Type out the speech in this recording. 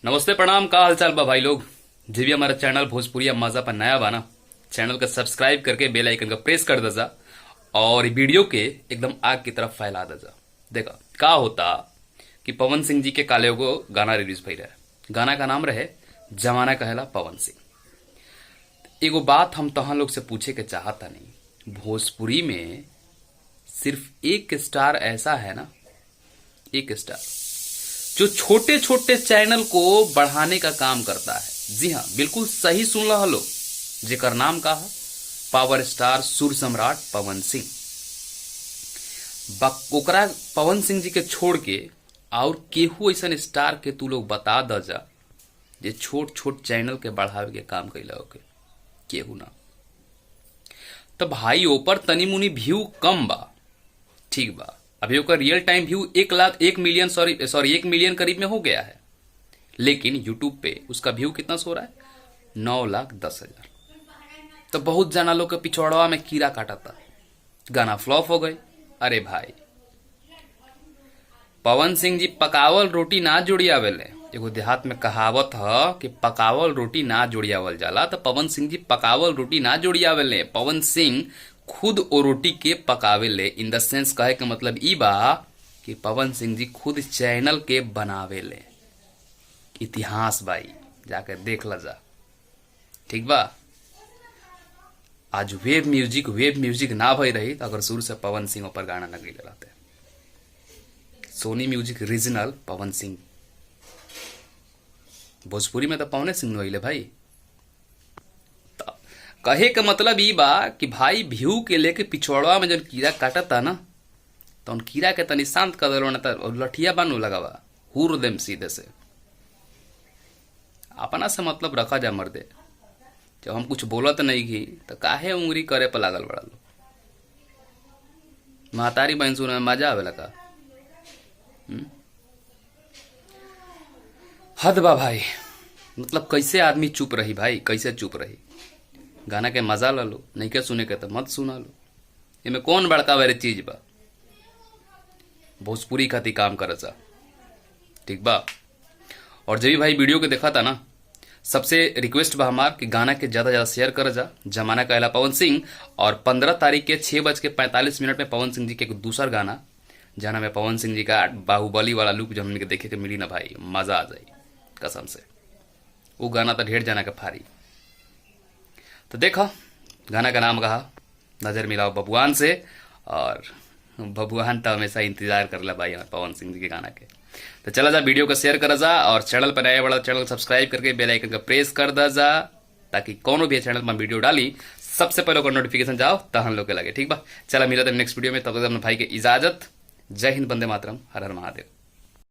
नमस्ते प्रणाम का हालचाल बा भाई लोग। जी भी हमारा चैनल भोजपुरी मजा पर नया बा ना, चैनल का सब्सक्राइब करके बेल आइकन का प्रेस कर दजा और वीडियो के एकदम आग की तरफ फैला दजा। देखा का होता कि पवन सिंह जी के काले को गाना रिलीज भई रहे। गाना का नाम रहे जमाना कहेला पवन सिंह। एगो बात हम तहां लोग से पूछे के चाहता नहीं, भोजपुरी में सिर्फ एक स्टार ऐसा है ना, एक स्टार जो छोटे छोटे चैनल को बढ़ाने का काम करता है। जी हाँ, बिल्कुल सही सुन रहा लो, जेकर नाम का है पावर स्टार सुर सम्राट पवन सिंह। ओकरा पवन सिंह जी के छोड़ के और केहू ऐसा स्टार के तू लोग बता द जा जे छोट छोट चैनल के बढ़ावे के काम कैला होके, केहू ना। तो भाई ऊपर तनी मुनी व्यू कम बा, ठीक बा, अभी ओकर रियल टाइम व्यू 1 मिलियन करीब में हो गया है, लेकिन यूट्यूब पे उसका व्यू कितना सो रहा है 9,10,000। तो बहुत जना लोग के पिछड़वा में कीड़ा काटा था, गाना फ्लॉप हो गए। अरे भाई पवन सिंह जी पकावल रोटी ना जुड़ियावेले। एगो देहात में कहावत है कि पकावल रोटी ना जुड़ियावल जाला, तो पवन सिंह जी पकावल रोटी ना जुड़ियावेले। पवन सिंह खुद ओ रोटी के पकावे ले। इन द सेंस कहे के मतलब ई बा कि पवन सिंह जी खुद चैनल के बनावे ले। इतिहास भाई जाके देख ला जा, ठीक बा। आज वेब म्यूजिक ना भई रही तो अगर शुरू से पवन सिंह पर गाना न गई रहते। सोनी म्यूजिक रीजनल पवन सिंह, भोजपुरी में तो पवने सिंह भइले भाई। कहे का मतलब ई बा कि भाई व्यू के लेके पिछड़वा में जब कीड़ा काटता ना, तो उन कीड़ा के तनी शांत कर दो ना, तो लठिया बानू लगावा हुर देम सीधे से। अपना से मतलब रखा जा मर्दे। जब हम कुछ बोलत नहीं की तो काहे उंगली करे पर लागल बड़ा लो। महतारी बहन सुने में मजा आवेला का? हद बा भाई। मतलब कैसे आदमी चुप रही भाई, कैसे चुप रही? गाना के मजा ला लो, नहीं के सुने के तो मत सुना लो। इनमें कौन बड़का वाली चीज बा? भोजपुरी खाती काम कर जा, ठीक बा। और जब भी भाई वीडियो के देखा था ना, सबसे रिक्वेस्ट बा हमार कि गाना के ज्यादा ज्यादा शेयर कर जा। जमाना कहला पवन सिंह। और 15 तारीख के 6:45 में पवन सिंह जी के एक दूसरा गाना, जाना में पवन सिंह जी का बाहुबली वाला लुक जो हमने देखे के मिली ना भाई, मजा आ जाई कसम से। वो गाना तो ढेर जाना के फारी। तो देखो गाना का नाम कहा नजर मिलाओ बबुआन से, और बबुआन तो हमेशा इंतजार कर ला भाई पवन सिंह जी के गाना के। तो चला जा वीडियो को शेयर कर जा, और चैनल पर नया बड़ा चैनल सब्सक्राइब करके बेल आइकन का प्रेस कर दा जा, ताकि कोनो भी चैनल में वीडियो डाली सबसे पहले को नोटिफिकेशन जाओ तो हम लोग के लगे, ठीक बा। चला मिला नेक्स्ट वीडियो में, तब तक अपने भाई के इजाजत। जय हिंद, वंदे मातरम, हर हर महादेव।